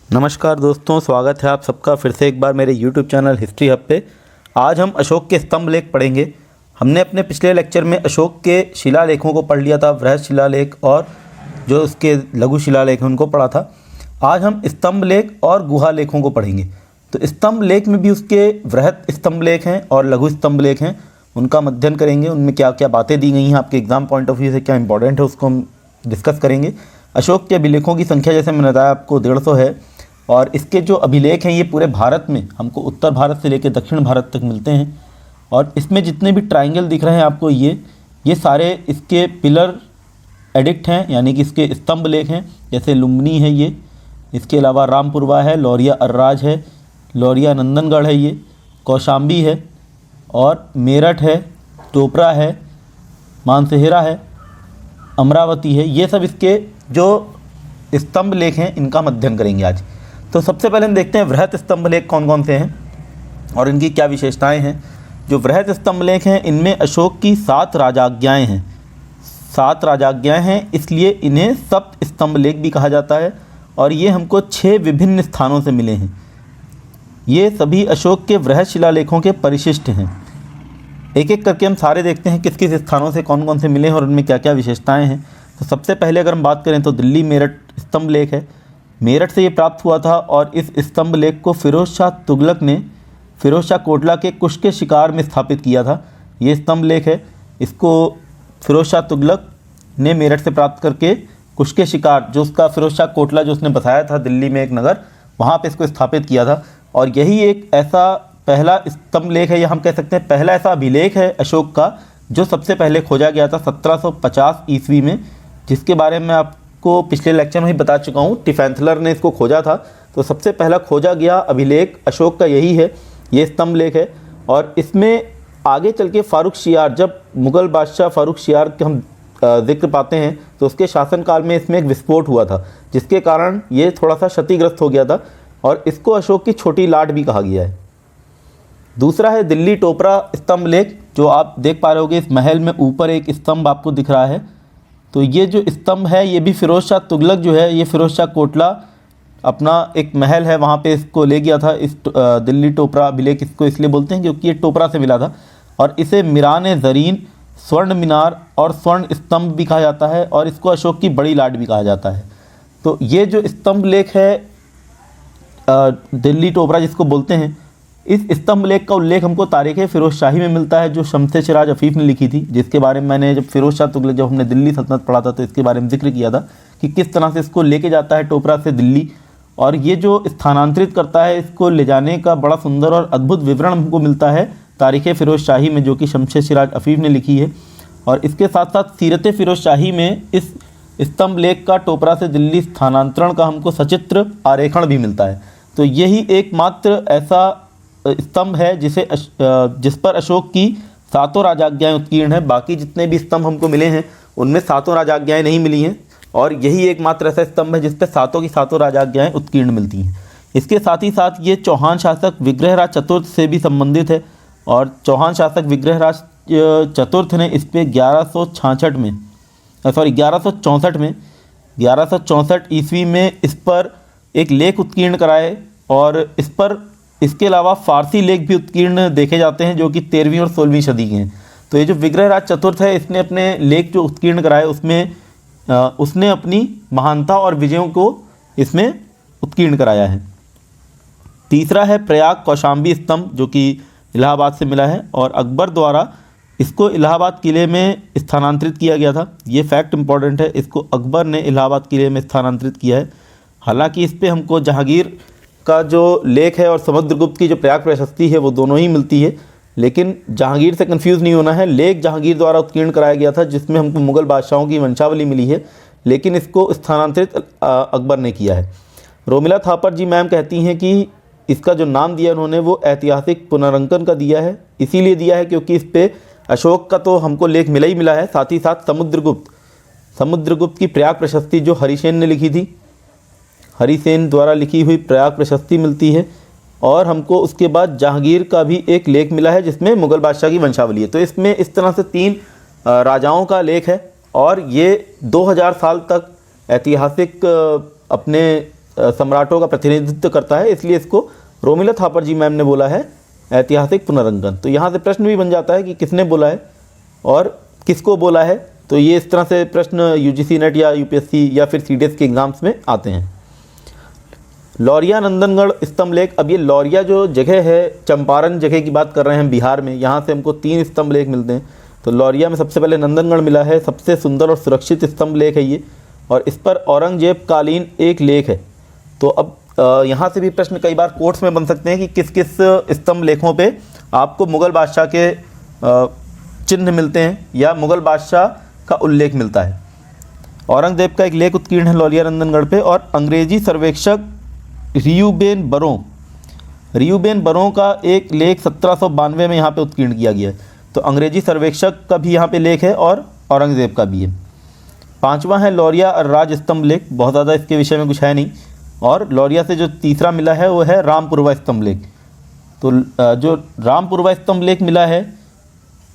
नमस्कार दोस्तों, स्वागत है आप सबका फिर से एक बार मेरे YouTube चैनल हिस्ट्री हब पे। आज हम अशोक के स्तंभ लेख पढ़ेंगे। हमने अपने पिछले लेक्चर में अशोक के शिलालेखों को पढ़ लिया था, वृहत शिलालेख और जो उसके लघु शिलालेख हैं उनको पढ़ा था। आज हम स्तंभ लेख और गुहा लेखों को पढ़ेंगे। तो स्तंभ लेख में भी उसके वृहत स्तंभ लेख हैं और लघु स्तंभ लेख हैं, उनका अध्ययन करेंगे। उनमें क्या क्या बातें दी गई हैं, आपके एग्जाम पॉइंट ऑफ व्यू से क्या इंपॉर्टेंट है उसको हम डिस्कस करेंगे। अशोक के अभिलेखों की संख्या जैसे मैंने बताया आपको 150 है और इसके जो अभिलेख हैं ये पूरे भारत में हमको उत्तर भारत से लेकर दक्षिण भारत तक मिलते हैं। और इसमें जितने भी ट्रायंगल दिख रहे हैं आपको ये सारे इसके पिलर एडिक्ट हैं, यानी कि इसके स्तंभ लेख हैं। जैसे लुम्बिनी है ये, इसके अलावा रामपुरवा है, लौरिया अर्राज है, लौरिया नंदनगढ़ है, ये कौशाम्बी है और मेरठ है, टोपरा है, मानसेहरा है, अमरावती है। ये सब इसके जो स्तंभ लेख हैं इनका हम अध्ययन करेंगे आज। तो सबसे पहले हम देखते हैं वृहत स्तंभ लेख कौन कौन से हैं और इनकी क्या विशेषताएं हैं। जो वृहत स्तंभ लेख हैं इनमें अशोक की 7 राजाज्ञाएं हैं। 7 राजाज्ञाएं हैं, इसलिए इन्हें सप्त स्तंभ लेख भी कहा जाता है। और ये हमको 6 विभिन्न स्थानों से मिले हैं। ये सभी अशोक के वृहत शिलालेखों के परिशिष्ट हैं। एक एक करके हम सारे देखते हैं किस किस स्थानों से कौन कौन से मिले हैं और उनमें क्या क्या विशेषताएँ हैं। तो सबसे पहले अगर हम बात करें तो दिल्ली मेरठ स्तंभ लेख है। मेरठ से ये प्राप्त हुआ था और इस स्तंभ लेख को फिरोज शाह तुगलक ने फिरोज शाह कोटला के कुश के शिकार में स्थापित किया था। ये स्तंभ लेख है, इसको फिरोज शाह तुगलक ने मेरठ से प्राप्त करके कुश के शिकार, जो उसका फिरोज शाह कोटला जो उसने बसाया था दिल्ली में एक नगर, वहाँ पे इसको स्थापित किया था। और यही एक ऐसा पहला स्तंभ लेख है, या हम कह सकते हैं पहला ऐसा अभिलेख है अशोक का जो सबसे पहले खोजा गया था 1750 ईस्वी में, जिसके बारे में आपको पिछले लेक्चर में ही बता चुका हूँ। टिफेंथलर ने इसको खोजा था। तो सबसे पहला खोजा गया अभिलेख अशोक का यही है, ये स्तंभ लेख है। और इसमें आगे चल के फारूक शियार, जब मुग़ल बादशाह फारूक शियार के हम जिक्र पाते हैं तो उसके शासनकाल में इसमें एक विस्फोट हुआ था, जिसके कारण ये थोड़ा सा क्षतिग्रस्त हो गया था और इसको अशोक की छोटी लाट भी कहा गया है। दूसरा है दिल्ली टोपरा स्तंभ लेख, जो आप देख पा रहे होगे इस महल में ऊपर एक स्तंभ आपको दिख रहा है। तो ये जो स्तंभ है ये भी फिरोज शाह तुगलक जो है, ये फिरोज शाह कोटला अपना एक महल है वहाँ पे इसको ले गया था। इस दिल्ली टोपरा अभिलेख इसको इसलिए बोलते हैं क्योंकि ये टोपरा से मिला था। और इसे मीरान ज़रीन, स्वर्ण मीनार और स्वर्ण स्तंभ भी कहा जाता है और इसको अशोक की बड़ी लाट भी कहा जाता है। तो ये जो स्तंभ लेख है दिल्ली टोपरा जिसको बोलते हैं, इस स्तंभ लेख का उल्लेख हमको तारीख़ फिरोज शाही में मिलता है, जो शम्स सिराज अफ़ीफ़ ने लिखी थी, जिसके बारे में मैंने जब फिरोज शाह तुगलक जब हमने दिल्ली सल्तनत पढ़ा था तो इसके बारे में जिक्र किया था कि किस तरह से इसको लेके जाता है टोपरा से दिल्ली। और ये जो स्थानांतरित करता है इसको ले जाने का बड़ा सुंदर और अद्भुत विवरण हमको मिलता है तारीख़ फिरोज शाही में, जो कि शम्स सिराज अफ़ीफ़ ने लिखी है। और इसके साथ साथ सीरत फिरोज शाही में इस स्तंभ लेख का टोपरा से दिल्ली स्थानांतरण का हमको सचित्र आरेखण भी मिलता है। तो यही एकमात्र ऐसा स्तंभ है जिस पर अशोक की 7 राजाज्ञाएं उत्कीर्ण हैं। बाकी जितने भी स्तंभ हमको मिले हैं उनमें 7 राजाज्ञाएं नहीं मिली हैं और यही एकमात्र ऐसा स्तंभ है जिस पर 7 की 7 राजाज्ञाएं उत्कीर्ण मिलती हैं। इसके साथ ही साथ ये चौहान शासक विग्रहराज चतुर्थ से भी संबंधित है और चौहान शासक विग्रहराज चतुर्थ ने इस पर 1164 ईस्वी में इस पर एक लेख उत्कीर्ण कराए। और इस पर इसके अलावा फ़ारसी लेख भी उत्कीर्ण देखे जाते हैं जो कि 13वीं और 16वीं सदी के हैं। तो ये जो विग्रहराज चतुर्थ है इसने अपने लेख जो उत्कीर्ण कराए उसमें उसने अपनी महानता और विजयों को इसमें उत्कीर्ण कराया है। तीसरा है प्रयाग कौशाम्बी स्तंभ, जो कि इलाहाबाद से मिला है और अकबर द्वारा इसको इलाहाबाद किले में स्थानांतरित किया गया था। ये फैक्ट इंपॉर्टेंट है, इसको अकबर ने इलाहाबाद किले में स्थानांतरित किया है। हालांकि इस पर हमको जहांगीर का जो लेख है और समुद्रगुप्त की जो प्रयाग प्रशस्ति है वो दोनों ही मिलती है, लेकिन जहांगीर से कंफ्यूज नहीं होना है। लेख जहांगीर द्वारा उत्कीर्ण कराया गया था जिसमें हमको मुग़ल बादशाहों की वंशावली मिली है, लेकिन इसको स्थानांतरित अकबर ने किया है। रोमिला थापर जी मैम कहती हैं कि इसका जो नाम दिया उन्होंने वो ऐतिहासिक पुनरंकन का दिया है, इसीलिए दिया है क्योंकि इस पर अशोक का तो हमको लेख मिला ही मिला है, साथ ही साथ समुद्रगुप्त की प्रयाग प्रशस्ति जो हरिसेन ने लिखी थी, हरिसेन द्वारा लिखी हुई प्रयाग प्रशस्ति मिलती है। और हमको उसके बाद जहांगीर का भी एक लेख मिला है जिसमें मुग़ल बादशाह की वंशावली है। तो इसमें इस तरह से 3 राजाओं का लेख है और ये 2000 साल तक ऐतिहासिक अपने सम्राटों का प्रतिनिधित्व करता है, इसलिए इसको रोमिला थापर जी मैम ने बोला है ऐतिहासिक पुनरंगन। तो यहाँ से प्रश्न भी बन जाता है कि किसने बोला है और किसको बोला है। तो ये इस तरह से प्रश्न यूजीसी नेट या यूपीएससी या फिर सीडीएस के एग्ज़ाम्स में आते हैं। लौरिया नंदनगढ़ स्तंभ लेख। अब ये लौरिया जो जगह है, चंपारण जगह की बात कर रहे हैं बिहार में, यहाँ से हमको 3 स्तंभ लेख मिलते हैं। तो लौरिया में सबसे पहले नंदनगढ़ मिला है, सबसे सुंदर और सुरक्षित स्तंभ लेख है ये, और इस पर औरंगजेब कालीन एक लेख है। तो अब यहाँ से भी प्रश्न कई बार कोर्ट्स में बन सकते हैं कि किस किस स्तंभ लेखों पे आपको मुग़ल बादशाह के चिन्ह मिलते हैं या मुग़ल बादशाह का उल्लेख मिलता है। औरंगजेब का एक लेख उत्कीर्ण है लौरिया नंदनगढ़ पे, और अंग्रेजी सर्वेक्षक रियूबेन बरों का एक लेख 1792 में यहाँ पे उत्कीर्ण किया गया है। तो अंग्रेजी सर्वेक्षक का भी यहाँ पे लेख है और औरंगजेब का भी है। 5वां है लौरिया राज स्तंभ लेख। बहुत ज़्यादा इसके विषय में कुछ है नहीं। और लौरिया से जो तीसरा मिला है वो है रामपुरवा स्तंभ लेख। तो जो रामपुरवा स्तंभ लेख मिला है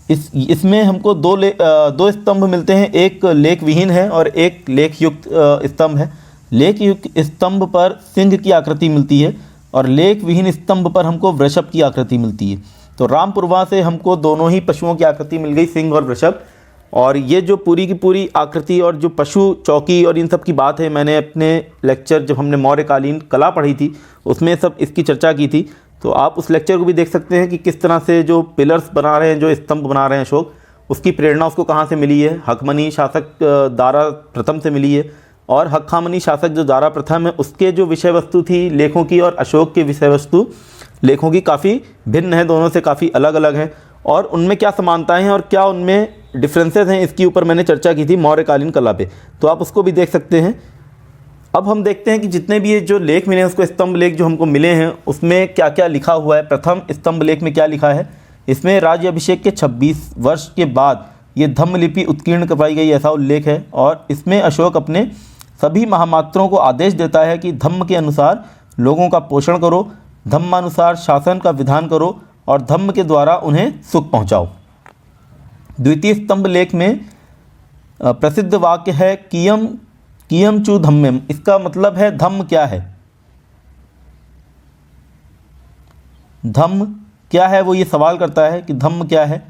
इसमें हमको दो स्तंभ मिलते हैं, एक लेख विहीन है और एक लेख युक्त स्तंभ है। लेख युक्त स्तंभ पर सिंह की आकृति मिलती है और लेख विहीन स्तंभ पर हमको वृषभ की आकृति मिलती है। तो रामपुरवा से हमको दोनों ही पशुओं की आकृति मिल गई, सिंह और वृषभ। और ये जो पूरी की पूरी आकृति और जो पशु चौकी और इन सब की बात है, मैंने अपने लेक्चर जब हमने मौर्यकालीन कला पढ़ी थी उसमें सब इसकी चर्चा की थी। तो आप उस लेक्चर को भी देख सकते हैं कि किस तरह से जो पिलर्स बना रहे हैं, जो स्तंभ बना रहे हैं अशोक, उसकी प्रेरणा उसको कहाँ से मिली है। हकमनी शासक दारा प्रथम से मिली है, और हक्कामनी शासक जो दारा प्रथम है उसके जो विषय वस्तु थी लेखों की और अशोक के विषय वस्तु लेखों की काफ़ी भिन्न है, दोनों से काफ़ी अलग अलग हैं। और उनमें क्या समानताएं हैं और क्या उनमें डिफरेंसेस हैं, इसके ऊपर मैंने चर्चा की थी मौर्यकालीन कला पे, तो आप उसको भी देख सकते हैं। अब हम देखते हैं कि जितने भी ये जो लेख मिले हैं उसको स्तंभ लेख जो हमको मिले हैं उसमें क्या क्या लिखा हुआ है। प्रथम स्तंभ लेख में क्या लिखा है, इसमें राज्याभिषेक के 26 वर्ष के बाद ये धम्म लिपि उत्कीर्ण करवाई गई ऐसा उल्लेख है। और इसमें अशोक अपने सभी महामात्रों को आदेश देता है कि धम्म के अनुसार लोगों का पोषण करो, धम्मानुसार शासन का विधान करो और धम्म के द्वारा उन्हें सुख पहुँचाओ। द्वितीय स्तंभ लेख में प्रसिद्ध वाक्य है कियम चू धम्मम। इसका मतलब है धम्म क्या है, धम्म क्या है, वो ये सवाल करता है कि धम्म क्या है।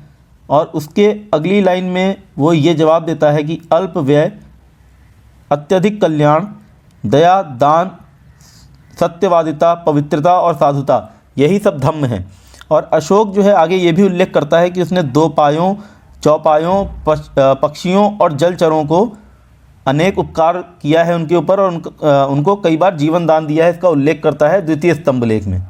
और उसके अगली लाइन में वो ये जवाब देता है कि अल्प व्यय, अत्यधिक कल्याण, दया, दान, सत्यवादिता, पवित्रता और साधुता, यही सब धम्म है। और अशोक जो है आगे ये भी उल्लेख करता है कि उसने 2 पायों, चौपायों, पक्षियों और जलचरों को अनेक उपकार किया है उनके ऊपर, और उनको कई बार जीवन दान दिया है, इसका उल्लेख करता है द्वितीय स्तंभ लेख में।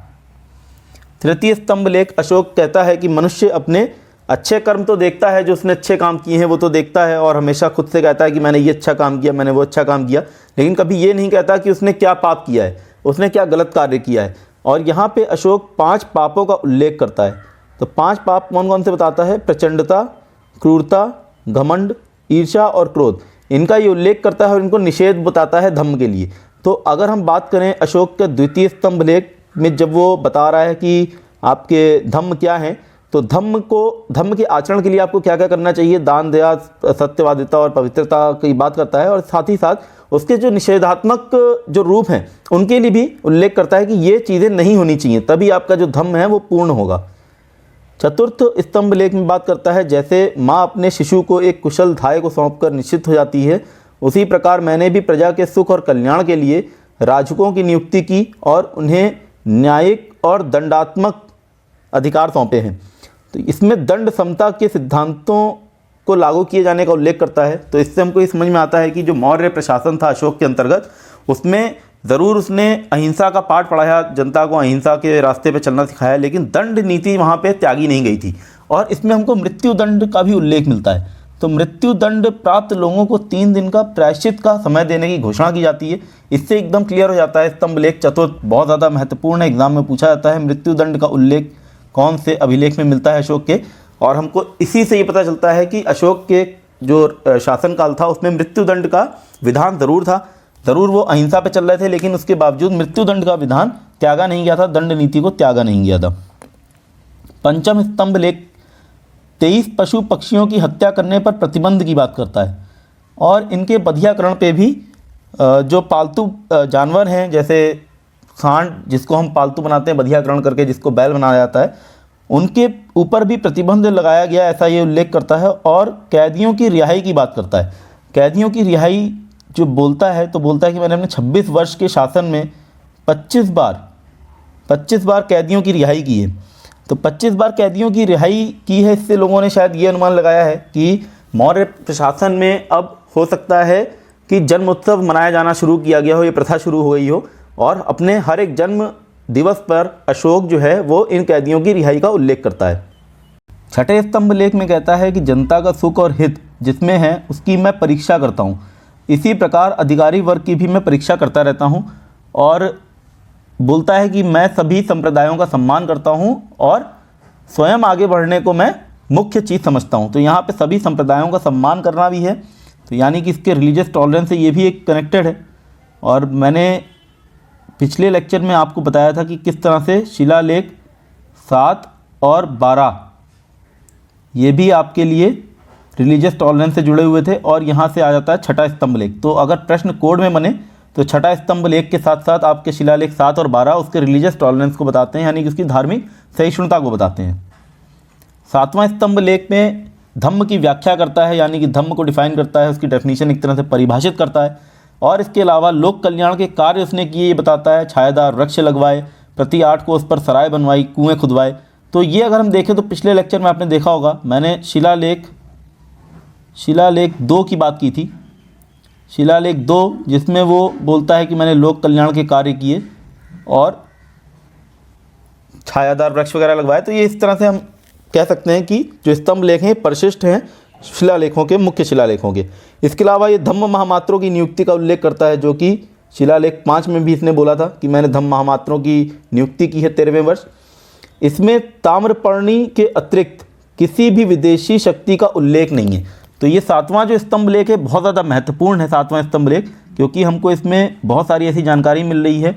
तृतीय स्तंभ लेख अशोक कहता है कि मनुष्य अपने अच्छे कर्म तो देखता है, जो उसने अच्छे काम किए हैं वो तो देखता है, और हमेशा खुद से कहता है कि मैंने ये अच्छा काम किया, मैंने वो अच्छा काम किया, लेकिन कभी ये नहीं कहता कि उसने क्या पाप किया है, उसने क्या गलत कार्य किया है। और यहाँ पे अशोक 5 पापों का उल्लेख करता है। तो 5 पाप कौन कौन से बताता है, प्रचंडता, क्रूरता, घमंड, ईर्ष्या और क्रोध, इनका ये उल्लेख करता है और इनको निषेध बताता है धम्म के लिए। तो अगर हम बात करें अशोक के द्वितीय स्तंभ लेख में, जब वो बता रहा है कि आपके धम्म क्या हैं, तो धम्म के आचरण के लिए आपको क्या क्या करना चाहिए, दान, दया, सत्यवादिता और पवित्रता की बात करता है। और साथ ही साथ उसके जो निषेधात्मक जो रूप हैं उनके लिए भी उल्लेख करता है कि ये चीज़ें नहीं होनी चाहिए, तभी आपका जो धम्म है वो पूर्ण होगा। चतुर्थ स्तंभ लेख में बात करता है जैसे माँ अपने शिशु को एक कुशल धाय को सौंपकर निश्चित हो जाती है, उसी प्रकार मैंने भी प्रजा के सुख और कल्याण के लिए राजकों की नियुक्ति की और उन्हें न्यायिक और दंडात्मक अधिकार सौंपे हैं। तो इसमें दंड समता के सिद्धांतों को लागू किए जाने का उल्लेख करता है। तो इससे हमको ये समझ में आता है कि जो मौर्य प्रशासन था अशोक के अंतर्गत, उसमें ज़रूर उसने अहिंसा का पाठ पढ़ाया, जनता को अहिंसा के रास्ते पे चलना सिखाया, लेकिन दंड नीति वहाँ पे त्यागी नहीं गई थी। और इसमें हमको मृत्यु दंड का भी उल्लेख मिलता है। तो मृत्यु दंड प्राप्त लोगों को 3 दिन का प्रायश्चित का समय देने की घोषणा की जाती है। इससे एकदम क्लियर हो जाता है स्तंभ लेख चतुर्थ बहुत ज़्यादा महत्वपूर्ण है, एग्जाम में पूछा जाता है मृत्यु दंड का उल्लेख कौन से अभिलेख में मिलता है अशोक के। और हमको इसी से ये पता चलता है कि अशोक के जो शासनकाल था उसमें मृत्यु दंड का विधान ज़रूर था, ज़रूर वो अहिंसा पे चल रहे थे, लेकिन उसके बावजूद मृत्यु दंड का विधान त्यागा नहीं गया था, दंड नीति को त्यागा नहीं गया था। पंचम स्तंभ लेख 23 पशु पक्षियों की हत्या करने पर प्रतिबंध की बात करता है और इनके बधियाकरण पे भी जो पालतू जानवर हैं, जैसे सांड जिसको हम पालतू बनाते हैं बधियाकरण करके, जिसको बैल बनाया जाता है, उनके ऊपर भी प्रतिबंध लगाया गया, ऐसा ये उल्लेख करता है। और कैदियों की रिहाई की बात करता है। कैदियों की रिहाई जो बोलता है, तो बोलता है कि मैंने अपने 26 वर्ष के शासन में 25 बार कैदियों की रिहाई की है। तो 25 बार कैदियों की रिहाई की है, इससे लोगों ने शायद ये अनुमान लगाया है कि मौर्य प्रशासन में अब हो सकता है कि जन्म उत्सव मनाया जाना शुरू किया गया हो, ये प्रथा शुरू हो गई हो, और अपने हर एक जन्म दिवस पर अशोक जो है वो इन कैदियों की रिहाई का उल्लेख करता है। छठे स्तंभ लेख में कहता है कि जनता का सुख और हित जिसमें है उसकी मैं परीक्षा करता हूँ, इसी प्रकार अधिकारी वर्ग की भी मैं परीक्षा करता रहता हूँ। और बोलता है कि मैं सभी संप्रदायों का सम्मान करता हूँ और स्वयं आगे बढ़ने को मैं मुख्य चीज़ समझता हूँ। तो यहाँ पे सभी संप्रदायों का सम्मान करना भी है, तो यानी कि इसके रिलीजियस टॉलरेंस से ये भी एक कनेक्टेड है। और मैंने पिछले लेक्चर में आपको बताया था कि किस तरह से शिलालेख 7 और 12 ये भी आपके लिए रिलीजियस टॉलरेंस से जुड़े हुए थे, और यहाँ से आ जाता है छठा स्तंभ लेख। तो अगर प्रश्न कोड में बने तो छठा स्तंभ लेख के साथ साथ आपके शिलालेख 7 और 12 उसके रिलीजियस टॉलरेंस को बताते हैं, यानी कि उसकी धार्मिक सहिष्णुता को बताते हैं। 7वां स्तंभ लेख में धम्म की व्याख्या करता है, यानी कि धम्म को डिफाइन करता है, उसकी डेफिनेशन एक तरह से परिभाषित करता है। और इसके अलावा लोक कल्याण के कार्य उसने किए ये बताता है। छायादार वृक्ष लगवाए, प्रति 8 को उस पर सराय बनवाई, कुएँ खुदवाए। तो ये अगर हम देखें तो पिछले लेक्चर में आपने देखा होगा, मैंने शिलालेख 2 की बात की थी, शिलालेख 2 जिसमें वो बोलता है कि मैंने लोक कल्याण के कार्य किए और छायादार वृक्ष वगैरह लगवाए। तो ये इस तरह से हम कह सकते हैं कि जो स्तंभ लेख हैं परिशिष्ट हैं शिलालेखों के, मुख्य शिलालेखों के। इसके अलावा ये धम्म महामात्रों की नियुक्ति का उल्लेख करता है, जो कि शिलालेख 5 में भी इसने बोला था कि मैंने धम्म महामात्रों की नियुक्ति की है 13वें वर्ष। इसमें ताम्रपर्णी के अतिरिक्त किसी भी विदेशी शक्ति का उल्लेख नहीं है। तो ये 7वां जो स्तंभ लेख है बहुत ज़्यादा महत्वपूर्ण है, 7वां स्तंभ लेख, क्योंकि हमको इसमें बहुत सारी ऐसी जानकारी मिल रही है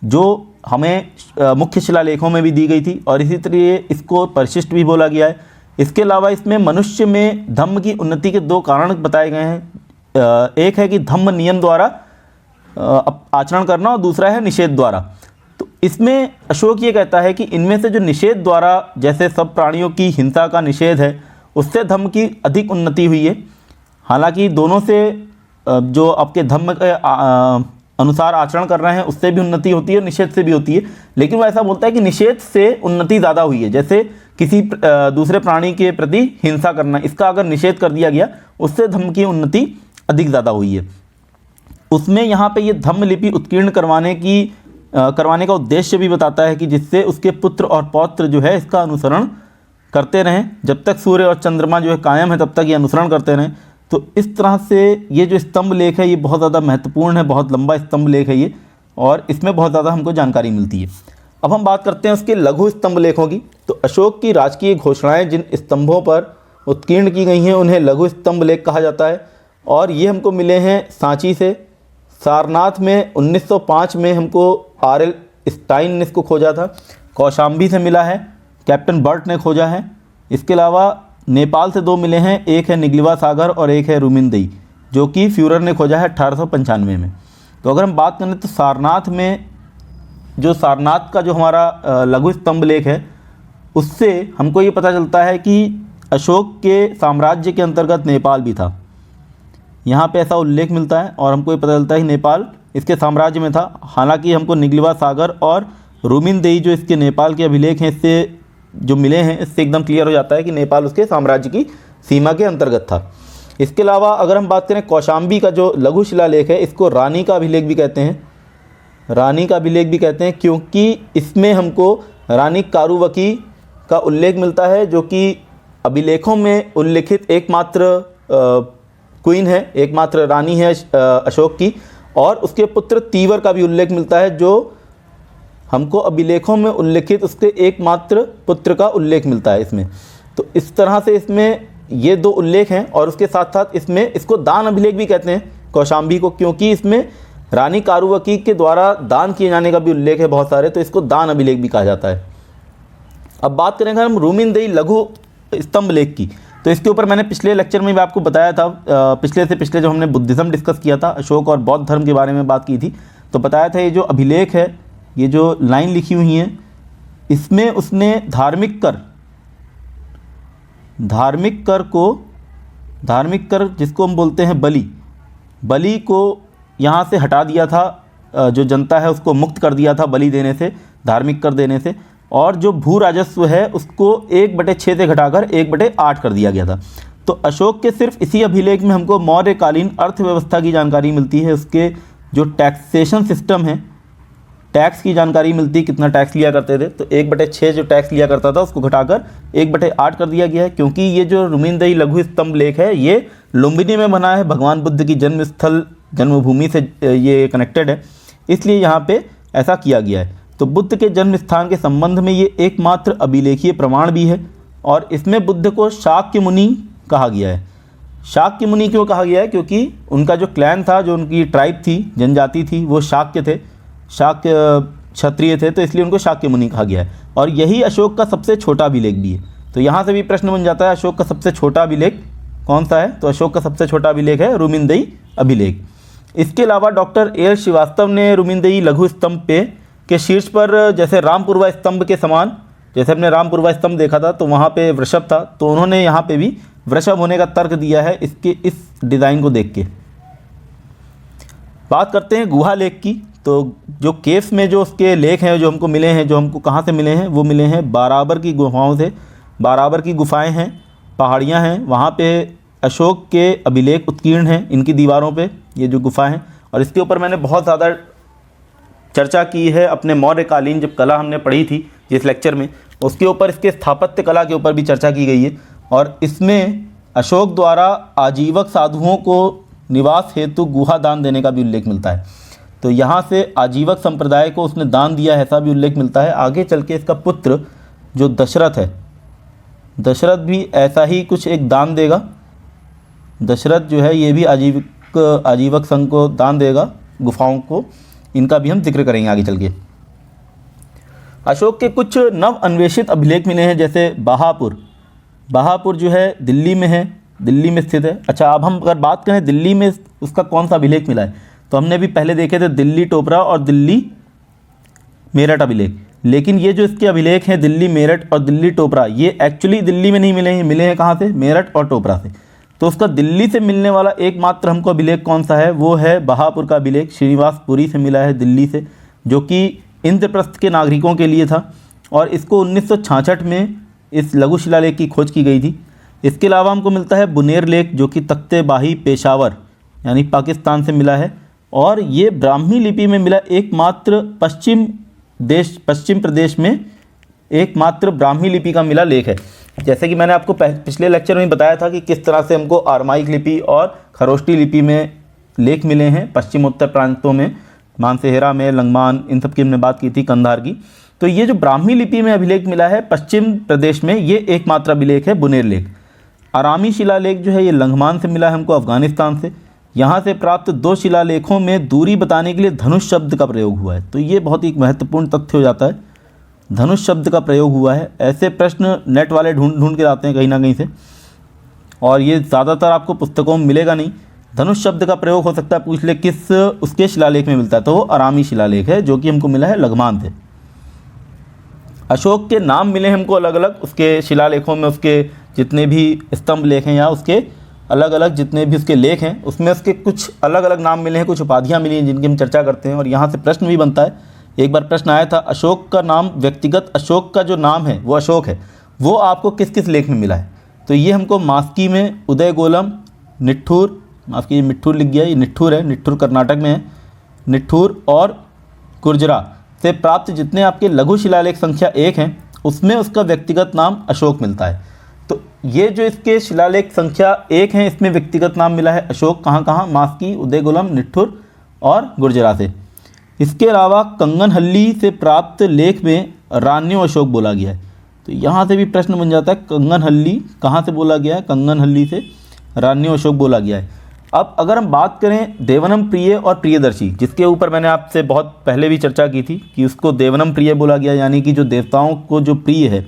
जो हमें मुख्य शिलालेखों में भी दी गई थी, और इसी तरह इसको परिशिष्ट भी बोला गया है। इसके अलावा इसमें मनुष्य में धम्म की उन्नति के 2 कारण बताए गए हैं। एक है कि धम्म नियम द्वारा आचरण करना, और दूसरा है निषेध द्वारा। तो इसमें अशोक ये कहता है कि इनमें से जो निषेध द्वारा, जैसे सब प्राणियों की हिंसा का निषेध है, उससे धम्म की अधिक उन्नति हुई है। हालांकि दोनों से जो आपके धम्म के अनुसार आचरण कर रहे हैं उससे भी उन्नति होती है, निषेध से भी होती है, लेकिन वो ऐसा बोलता है कि निषेध से उन्नति ज़्यादा हुई है। जैसे किसी दूसरे प्राणी के प्रति हिंसा करना, इसका अगर निषेध कर दिया गया उससे धम्म की उन्नति अधिक ज़्यादा हुई है। उसमें यहाँ पे ये धम्म लिपि उत्कीर्ण करवाने का उद्देश्य भी बताता है कि जिससे उसके पुत्र और पौत्र जो है इसका अनुसरण करते रहें, जब तक सूर्य और चंद्रमा जो है कायम है तब तक ये अनुसरण करते रहें। तो इस तरह से ये जो स्तंभ लेख है ये बहुत ज़्यादा महत्वपूर्ण है, बहुत लंबा स्तंभ लेख है ये, और इसमें बहुत ज़्यादा हमको जानकारी मिलती है। अब हम बात करते हैं उसके लघु स्तंभ लेखों की। तो अशोक की राजकीय घोषणाएं जिन स्तंभों पर उत्कीर्ण की गई हैं उन्हें लघु स्तंभ लेख कहा जाता है, और ये हमको मिले हैं सांची से। सारनाथ में 1905 में हमको R.L. स्टाइन ने इसको खोजा था। कौशाम्बी से मिला है, कैप्टन बर्ट ने खोजा है। इसके अलावा नेपाल से 2 मिले हैं, एक है निगलिवा सागर और एक है रुमिनदेई, जो कि फ्यूरर ने खोजा है 1895 में। तो अगर हम बात करें तो सारनाथ में जो सारनाथ का जो हमारा लघु स्तंभ लेख है उससे हमको ये पता चलता है कि अशोक के साम्राज्य के अंतर्गत नेपाल भी था। यहाँ पे ऐसा उल्लेख मिलता है और हमको ये पता चलता है कि नेपाल इसके साम्राज्य में था। हालांकि हमको निगलिवा सागर और रुमिनदेई जो इसके नेपाल के अभिलेख हैं इससे जो मिले हैं इससे एकदम क्लियर हो जाता है कि नेपाल उसके साम्राज्य की सीमा के अंतर्गत था। इसके अलावा अगर हम बात करें कौशाम्बी का जो लघु शिलालेख है, इसको रानी का अभिलेख भी कहते हैं, रानी का अभिलेख भी कहते हैं, क्योंकि इसमें हमको रानी कारुवकी का उल्लेख मिलता है, जो कि अभिलेखों में उल्लिखित एकमात्र क्वीन है, एकमात्र रानी है अशोक की। और उसके पुत्र तीवर का भी उल्लेख मिलता है, जो हमको अभिलेखों में उल्लिखित उसके एकमात्र पुत्र का उल्लेख मिलता है इसमें। तो इस तरह से इसमें ये 2 उल्लेख हैं, और उसके साथ साथ इसमें इसको दान अभिलेख भी कहते हैं कौशाम्बी को, क्योंकि इसमें रानी कारुवकी के द्वारा दान किए जाने का भी उल्लेख है बहुत सारे, तो इसको दान अभिलेख भी कहा जाता है। अब बात करेंगे हम रुमिनदेई लघु स्तंभ लेख की। तो इसके ऊपर मैंने पिछले लेक्चर में भी आपको बताया था, पिछले से पिछले जब हमने बुद्धिज़्म डिस्कस किया था, अशोक और बौद्ध धर्म के बारे में बात की थी, तो बताया था ये जो अभिलेख है, ये जो लाइन लिखी हुई हैं, इसमें उसने धार्मिक कर जिसको हम बोलते हैं बलि को यहाँ से हटा दिया था, जो जनता है उसको मुक्त कर दिया था बलि देने से, धार्मिक कर देने से, और जो भू राजस्व है उसको 1/6 से घटाकर 1/8 कर दिया गया था। तो अशोक के सिर्फ इसी अभिलेख में हमको मौर्यकालीन अर्थव्यवस्था की जानकारी मिलती है, उसके जो टैक्सेशन सिस्टम है, टैक्स की जानकारी मिलती है, कितना टैक्स लिया करते थे। तो 1/6 जो टैक्स लिया करता था उसको घटाकर 1/8 कर दिया गया है, क्योंकि ये जो रुमिनदई लघु स्तंभ लेख है ये लुम्बिनी में बना है, भगवान बुद्ध की जन्मभूमि से ये कनेक्टेड है, इसलिए यहाँ पे ऐसा किया गया है। तो बुद्ध के जन्म स्थान के संबंध में ये एकमात्र अभिलेखीय प्रमाण भी है, और इसमें बुद्ध को शाक्य मुनि कहा गया है। शाक्य मुनि क्यों कहा गया है? क्योंकि उनका जो क्लैन था, जो उनकी ट्राइब थी, जनजाति थी, वो शाक्य थे, शाक्य क्षत्रिय थे, तो इसलिए उनको शाक्य मुनि कहा गया है। और यही अशोक का सबसे छोटा अभिलेख भी है। तो यहाँ से भी प्रश्न बन जाता है अशोक का सबसे छोटा अभिलेख कौन सा है? तो अशोक का सबसे छोटा अभिलेख है रुमिनदई अभिलेख। इसके अलावा डॉक्टर ए श्रीवास्तव ने रुमिनदई लघु स्तंभ के शीर्ष पर, जैसे रामपुरवा स्तंभ के समान, जैसे हमने रामपुरवा स्तंभ देखा था तो वहाँ पे वृषभ था, तो उन्होंने यहाँ पे भी वृषभ होने का तर्क दिया है इसके इस डिज़ाइन को देख के। बात करते हैं गुहा लेख की। तो जो केव्स में जो उसके लेख हैं जो हमको मिले हैं, जो हमको कहाँ से मिले हैं, वो मिले हैं बाराबर की गुफाओं से। बाराबर की गुफाएं हैं, पहाड़ियाँ हैं, वहाँ पे अशोक के अभिलेख उत्कीर्ण हैं इनकी दीवारों पे, ये जो गुफा हैं। और इसके ऊपर मैंने बहुत ज़्यादा चर्चा की है अपने मौर्यकालीन जब कला हमने पढ़ी थी जिस लेक्चर में, उसके ऊपर इसके स्थापत्य कला के ऊपर भी चर्चा की गई है। और इसमें अशोक द्वारा आजीवक साधुओं को निवास हेतु गुहा दान देने का भी उल्लेख मिलता है। तो यहाँ से आजीवक संप्रदाय को उसने दान दिया है ऐसा भी उल्लेख मिलता है। आगे चल के इसका पुत्र जो दशरथ है, दशरथ भी ऐसा ही कुछ एक दान देगा। दशरथ जो है ये भी आजीवक संघ को दान देगा गुफाओं को, इनका भी हम जिक्र करेंगे आगे चल के। अशोक के कुछ नव अन्वेषित अभिलेख मिले हैं, जैसे बहापुर जो है दिल्ली में है, दिल्ली में स्थित है। अच्छा, अब हम अगर बात करें दिल्ली में उसका कौन सा अभिलेख मिला है, तो हमने भी पहले देखे थे दिल्ली टोपरा और दिल्ली मेरठ अभिलेख। लेकिन ये जो इसके अभिलेख हैं दिल्ली मेरठ और दिल्ली टोपरा, ये एक्चुअली दिल्ली में नहीं मिले हैं, मिले हैं कहाँ से? मेरठ और टोपरा से। तो उसका दिल्ली से मिलने वाला एकमात्र हमको अभिलेख कौन सा है? वो है बहापुर का अभिलेख, श्रीनिवासपुरी से मिला है दिल्ली से, जो कि इंद्रप्रस्थ के नागरिकों के लिए था। और इसको 1966 में इस लघु शिलालेख की खोज की गई थी। इसके अलावा हमको मिलता है बुनेर लेख, जो कि तख्ते बाही पेशावर यानी पाकिस्तान से मिला है। और ये ब्राह्मी लिपि में मिला एकमात्र पश्चिम प्रदेश में एकमात्र ब्राह्मी लिपि का मिला लेख है। जैसे कि मैंने आपको पिछले लेक्चर में बताया था कि किस तरह से हमको आरमाइक लिपि और खरोष्टी लिपि में लेख मिले हैं पश्चिम उत्तर प्रांतों में, मानसेहरा में, लंगमान, इन सब की हमने बात की थी, कंधार की। तो ये जो ब्राह्मी लिपि में अभिलेख मिला है पश्चिम प्रदेश में, ये एकमात्र अभिलेख है बुनेर लेख। आरामी शिलालेख जो है ये लंगमान से मिला है हमको, अफगानिस्तान से। यहाँ से प्राप्त 2 शिलालेखों में दूरी बताने के लिए धनुष शब्द का प्रयोग हुआ है। तो ये बहुत ही महत्वपूर्ण तथ्य हो जाता है, धनुष शब्द का प्रयोग हुआ है। ऐसे प्रश्न नेट वाले ढूंढ के आते हैं कहीं ना कहीं से, और ये ज़्यादातर आपको पुस्तकों में मिलेगा नहीं। धनुष शब्द का प्रयोग हो सकता है पूछ ले किस उसके शिलालेख में मिलता है, तो वो आरामी शिलालेख है जो कि हमको मिला है लघमान से। अशोक के नाम मिले हमको अलग अलग उसके शिलालेखों में, उसके जितने भी स्तंभ लेख हैं या उसके अलग अलग जितने भी उसके लेख हैं उसमें उसके कुछ अलग अलग नाम मिले हैं, कुछ उपाधियाँ मिली हैं जिनकी हम चर्चा करते हैं। और यहाँ से प्रश्न भी बनता है, एक बार प्रश्न आया था अशोक का नाम, व्यक्तिगत अशोक का जो नाम है वो अशोक है, वो आपको किस किस लेख में मिला है? तो ये हमको मास्की में, उदय गोलम, निट्ठूर, माफ़ कीजिए मिट्ठूर लिख गया, ये निट्ठूर है, निट्ठूर कर्नाटक में है, निट्ठूर और गुर्जरा से प्राप्त जितने आपके लघु शिलालेख संख्या 1 हैं उसमें उसका व्यक्तिगत नाम अशोक मिलता है। तो ये जो इसके शिलालेख संख्या 1 हैं इसमें व्यक्तिगत नाम मिला है अशोक, कहाँ कहाँ? मास्की, उदय गोलम, निट्ठूर और गुर्जरा से। इसके अलावा कंगनहल्ली से प्राप्त लेख में रान्यो अशोक बोला गया है। तो यहाँ से भी प्रश्न बन जाता है कंगनहल्ली कहाँ से बोला गया है? कंगनहल्ली से रान्यो अशोक बोला गया है। अब अगर हम बात करें देवनम प्रिय और प्रियदर्शी, जिसके ऊपर मैंने आपसे बहुत पहले भी चर्चा की थी कि उसको देवनम प्रिय बोला गया, यानी कि जो देवताओं को जो प्रिय है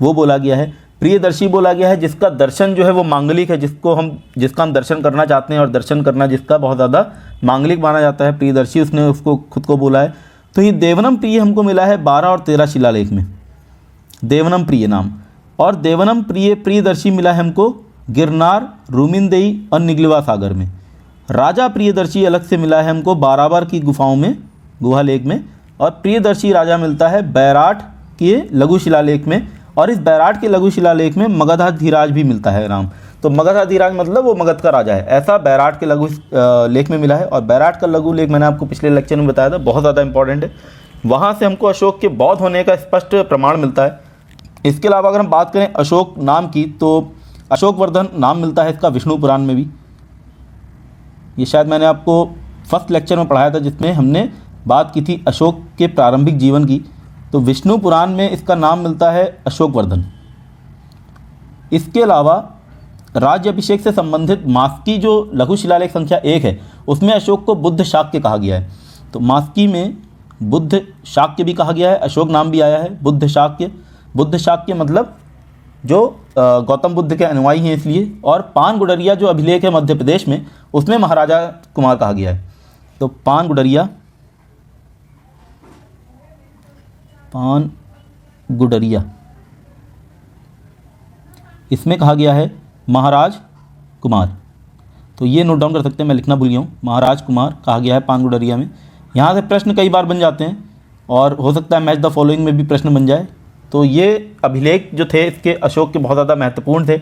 वो बोला गया है। प्रियदर्शी बोला गया है जिसका दर्शन जो है वो मांगलिक है, जिसका हम दर्शन करना चाहते हैं और दर्शन करना जिसका बहुत ज़्यादा मांगलिक माना जाता है, प्रियदर्शी उसने उसको खुद को बोला है। तो ये देवनम प्रिय हमको मिला है 12 और 13 शिलालेख में, देवनम प्रिय नाम। और देवनम प्रिय प्रियदर्शी मिला है हमको गिरनार, रूमिनदेई और निगलवा सागर में। राजा प्रियदर्शी अलग से मिला है हमको बाराबर की गुफाओं में, गुहा लेख में। और प्रियदर्शी राजा मिलता है बैराट के लघु शिलालेख में, और इस बैराट के लघु शिलालेख में मगधाधिराज भी मिलता है नाम। तो मगधाधिराज मतलब वो मगध का राजा है, ऐसा बैराट के लघु लेख में मिला है। और बैराट का लघु लेख मैंने आपको पिछले लेक्चर में बताया था, बहुत ज़्यादा इंपॉर्टेंट है। वहाँ से हमको अशोक के बौद्ध होने का स्पष्ट प्रमाण मिलता है। इसके अलावा अगर हम बात करें अशोक नाम की, तो अशोकवर्धन नाम मिलता है इसका विष्णु पुराण में भी। ये शायद मैंने आपको फर्स्ट लेक्चर में पढ़ाया था जिसमें हमने बात की थी अशोक के प्रारंभिक जीवन की। तो विष्णु पुराण में इसका नाम मिलता है अशोकवर्धन। इसके अलावा राज्य अभिषेक से संबंधित मास्की जो लघु शिलालेख संख्या 1 है उसमें अशोक को बुद्ध शाक्य कहा गया है। तो मास्की में बुद्ध शाक्य भी कहा गया है, अशोक नाम भी आया है बुद्ध शाक्य। बुद्ध शाक्य मतलब जो गौतम बुद्ध के अनुयायी हैं इसलिए। और पान गुडरिया जो अभिलेख है मध्य प्रदेश में उसमें महाराजा कुमार कहा गया है। तो पान गुडरिया इसमें कहा गया है महाराज कुमार। तो ये नोट डाउन कर सकते हैं, मैं लिखना भूल गया हूँ, महाराज कुमार कहा गया है पान गुडरिया में। यहाँ से प्रश्न कई बार बन जाते हैं और हो सकता है मैच द फॉलोइंग में भी प्रश्न बन जाए। तो ये अभिलेख जो थे इसके अशोक के बहुत ज़्यादा महत्वपूर्ण थे।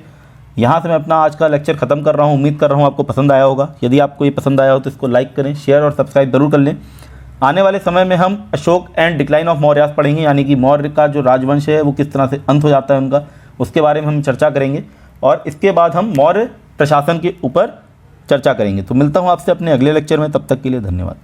यहाँ से मैं अपना आज का लेक्चर ख़त्म कर रहा हूँ। उम्मीद कर रहा हूँ आपको पसंद आया होगा। यदि आपको ये पसंद आया हो तो इसको लाइक करें, शेयर और सब्सक्राइब ज़रूर कर लें। आने वाले समय में हम Ashok and decline of Mauryas पढ़ेंगे, यानी कि मौर्य का जो राजवंश है वो किस तरह से अंत हो जाता है उनका, उसके बारे में हम चर्चा करेंगे। और इसके बाद हम मौर्य प्रशासन के ऊपर चर्चा करेंगे। तो मिलता हूँ आपसे अपने अगले लेक्चर में, तब तक के लिए धन्यवाद।